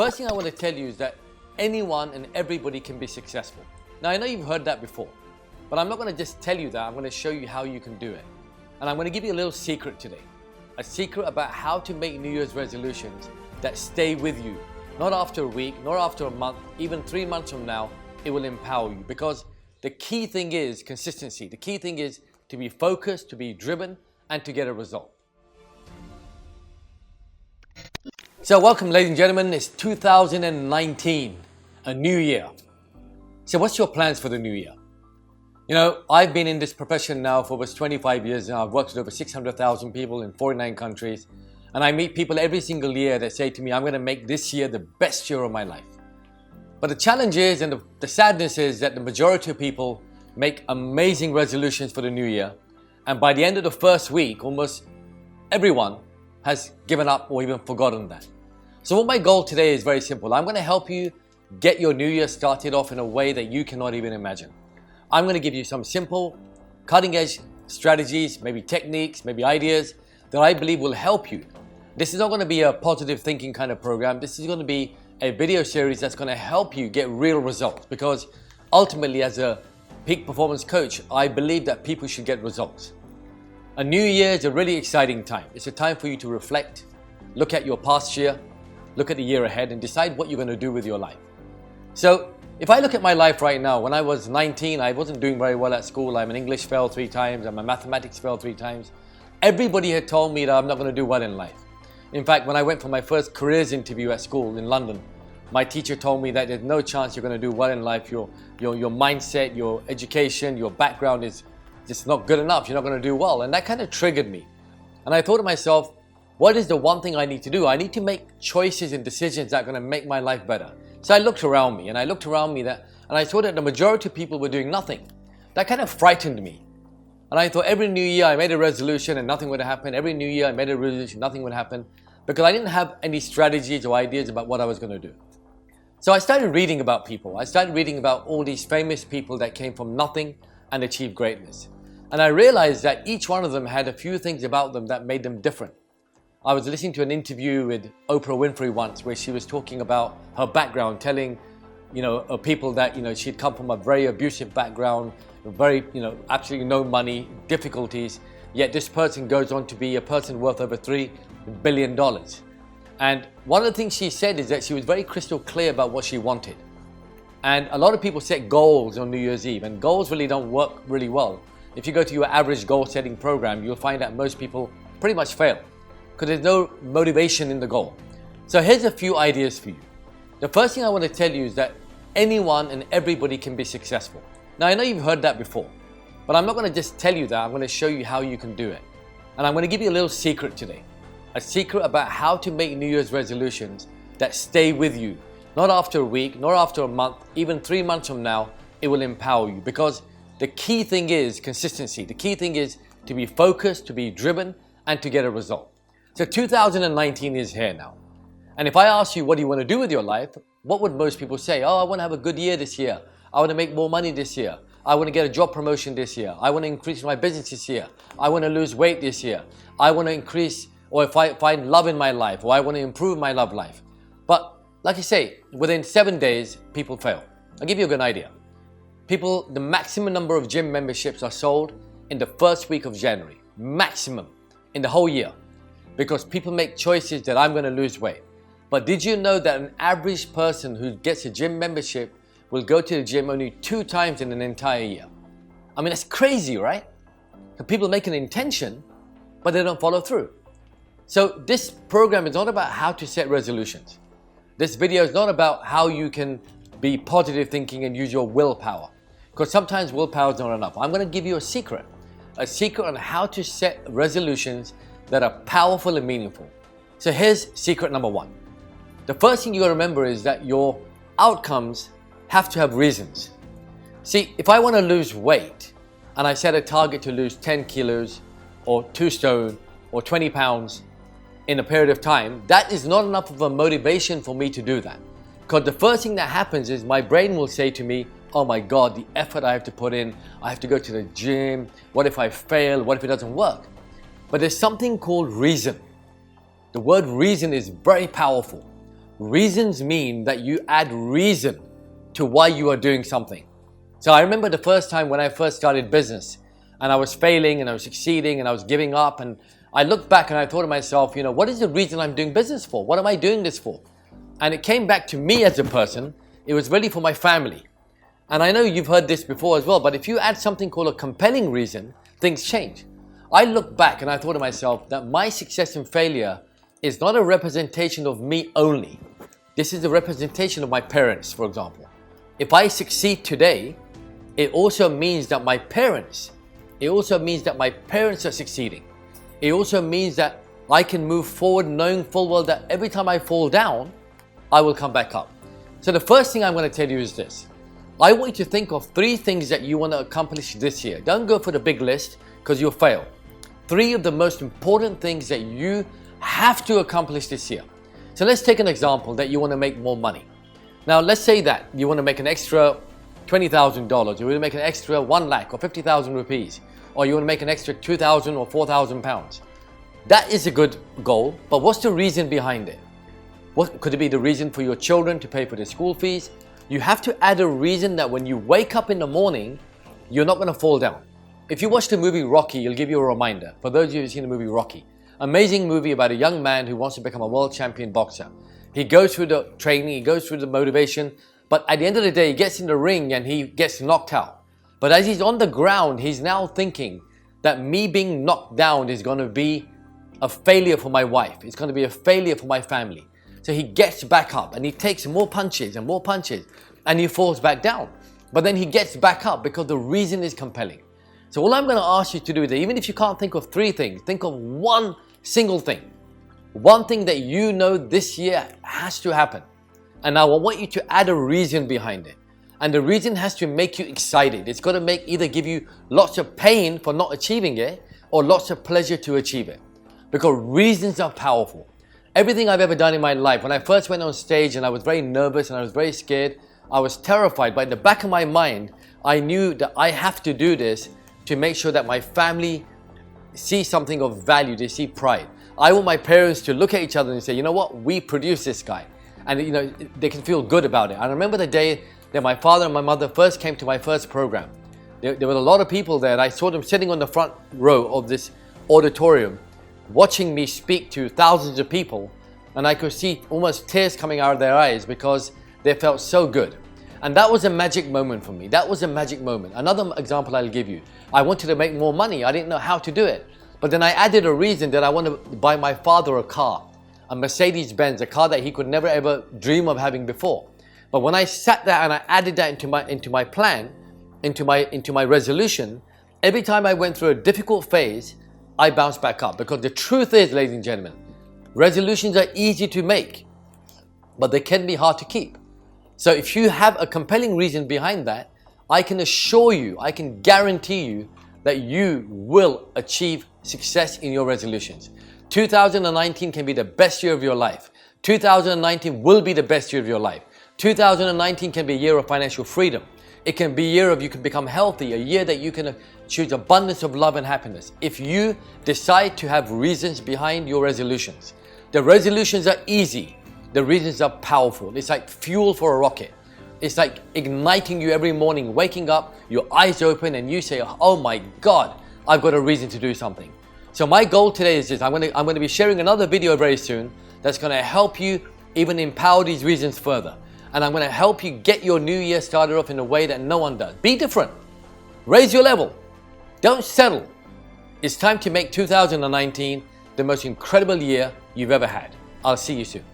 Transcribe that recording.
first thing I want to tell you is that anyone and everybody can be successful. Now, I know you've heard that before, but I'm not going to just tell you that. I'm going to show you how you can do it. And I'm going to give you a little secret today. A secret about how to make New Year's resolutions that stay with you. Not after a week, nor after a month, even 3 months from now, it will empower you. Because the key thing is consistency. The key thing is to be focused, to be driven, and to get a result. So welcome, ladies and gentlemen. It's 2019, a new year. So what's your plans for the new year? You know, I've been in this profession now for over 25 years now. I've worked with over 600,000 people in 49 countries. And I meet people every single year that say to me, I'm going to make this year the best year of my life. But the challenge is, and the sadness is, that the majority of people make amazing resolutions for the new year. And by the end of the first week, almost everyone has given up or even forgotten that. So what my goal today is very simple. I'm going to help you get your new year started off in a way that you cannot even imagine. I'm going to give you some simple, cutting-edge strategies, maybe techniques, maybe ideas that I believe will help you. This is not going to be a positive thinking kind of program. This is going to be a video series that's going to help you get real results, because ultimately, as a peak performance coach, I believe that people should get results. A new year is a really exciting time. It's a time for you to reflect, look at your past year, look at the year ahead, and decide what you're going to do with your life. So if I look at my life right now, when I was 19, I wasn't doing very well at school. I'm an English fail 3 times, I'm a mathematics fail 3 times. Everybody had told me that I'm not going to do well in life. In fact, when I went for my first careers interview at school in London, my teacher told me that there's no chance you're going to do well in life. Your mindset, your education, your background is just not good enough. You're not going to do well. And that kind of triggered me. And I thought to myself, what is the one thing I need to do? I need to make choices and decisions that are going to make my life better. So I looked around me and I saw that the majority of people were doing nothing. That kind of frightened me. And I thought every new year I made a resolution and nothing would happen. Every new year I made a resolution, nothing would happen, because I didn't have any strategies or ideas about what I was going to do. So I started reading about people. I started reading about all these famous people that came from nothing and achieved greatness. And I realized that each one of them had a few things about them that made them different. I was listening to an interview with Oprah Winfrey once where she was talking about her background, telling, people that, she'd come from a very abusive background, very, absolutely no money, difficulties, yet this person goes on to be a person worth over $3 billion. And one of the things she said is that she was very crystal clear about what she wanted. And a lot of people set goals on New Year's Eve, and goals really don't work really well. If you go to your average goal setting program, you'll find that most people pretty much fail because there's no motivation in the goal. So here's a few ideas for you. The first thing I want to tell you is that anyone and everybody can be successful. Now, I know you've heard that before, but I'm not going to just tell you that. I'm going to show you how you can do it. And I'm going to give you a little secret today. A secret about how to make New Year's resolutions that stay with you. Not after a week, nor after a month, even 3 months from now, it will empower you. Because the key thing is consistency. The key thing is to be focused, to be driven, and to get a result. So 2019 is here now. And if I ask you what do you want to do with your life, what would most people say? Oh, I want to have a good year this year. I want to make more money this year. I want to get a job promotion this year. I want to increase my business this year. I want to lose weight this year. I want to increase or if I find love in my life, or I want to improve my love life. But like I say, within 7 days, people fail. I'll give you a good idea. The maximum number of gym memberships are sold in the first week of January. Maximum in the whole year. Because people make choices that I'm going to lose weight. But did you know that an average person who gets a gym membership will go to the gym only 2 times in an entire year? I mean, that's crazy, right? So people make an intention, but they don't follow through. So this program is not about how to set resolutions. This video is not about how you can be positive thinking and use your willpower. Because sometimes willpower is not enough. I'm going to give you a secret on how to set resolutions that are powerful and meaningful. So here's secret number 1. The first thing you got to remember is that your outcomes have to have reasons. See, if I want to lose weight and I set a target to lose 10 kilos or 2 stone or 20 pounds in a period of time, that is not enough of a motivation for me to do that. Because the first thing that happens is my brain will say to me, oh my God, the effort I have to put in, I have to go to the gym, what if I fail, what if it doesn't work? But there's something called reason. The word reason is very powerful. Reasons mean that you add reason to why you are doing something. So I remember the first time when I first started business and I was failing and I was succeeding and I was giving up, and I looked back and I thought to myself, what is the reason I'm doing business for? What am I doing this for? And it came back to me as a person. It was really for my family. And I know you've heard this before as well, but if you add something called a compelling reason, things change. I looked back and I thought to myself that my success and failure is not a representation of me only. This is a representation of my parents, for example. If I succeed today, it also means that my parents are succeeding. It also means that I can move forward knowing full well that every time I fall down, I will come back up. So the first thing I'm going to tell you is this. I want you to think of 3 things that you want to accomplish this year. Don't go for the big list because you'll fail. 3 of the most important things that you have to accomplish this year. So let's take an example that you want to make more money. Now let's say that you want to make an extra $20,000, you want to make an extra 1 lakh or 50,000 rupees, or you want to make an extra 2,000 or 4,000 pounds. That is a good goal, but what's the reason behind it? What could it be? The reason for your children to pay for their school fees? You have to add a reason that when you wake up in the morning, you're not going to fall down. If you watch the movie Rocky, it'll give you a reminder. For those of you who've seen the movie Rocky, amazing movie about a young man who wants to become a world champion boxer. He goes through the training, he goes through the motivation, but at the end of the day, he gets in the ring and he gets knocked out. But as he's on the ground, he's now thinking that me being knocked down is going to be a failure for my wife. It's going to be a failure for my family. So he gets back up and he takes more punches and he falls back down. But then he gets back up because the reason is compelling. So all I'm going to ask you to do is that even if you can't think of 3 things, think of one single thing. One thing that you know this year has to happen. And now I want you to add a reason behind it. And the reason has to make you excited. It's got to either give you lots of pain for not achieving it or lots of pleasure to achieve it. Because reasons are powerful. Everything I've ever done in my life, when I first went on stage and I was very nervous and I was very scared, I was terrified. But in the back of my mind, I knew that I have to do this to make sure that my family see something of value, they see pride. I want my parents to look at each other and say, you know what, we produce this guy. And they can feel good about it. I remember the day that my father and my mother first came to my first program. There were a lot of people there and I saw them sitting on the front row of this auditorium watching me speak to thousands of people, and I could see almost tears coming out of their eyes because they felt so good. And that was a magic moment for me. That was a magic moment. Another example I'll give you. I wanted to make more money. I didn't know how to do it. But then I added a reason that I want to buy my father a car, a Mercedes-Benz, a car that he could never ever dream of having before. But when I sat there and I added that into my plan, into my resolution, every time I went through a difficult phase, I bounced back up. Because the truth is, ladies and gentlemen, resolutions are easy to make, but they can be hard to keep. So if you have a compelling reason behind that, I can assure you, I can guarantee you that you will achieve success in your resolutions. 2019 can be the best year of your life. 2019 will be the best year of your life. 2019 can be a year of financial freedom. It can be a year of you can become healthy, a year that you can choose abundance of love and happiness. If you decide to have reasons behind your resolutions. The resolutions are easy. The reasons are powerful. It's like fuel for a rocket. It's like igniting you every morning, waking up, your eyes open and you say, oh my God, I've got a reason to do something. So my goal today is this. I'm going to be sharing another video very soon that's going to help you even empower these reasons further. And I'm going to help you get your new year started off in a way that no one does. Be different. Raise your level. Don't settle. It's time to make 2019 the most incredible year you've ever had. I'll see you soon.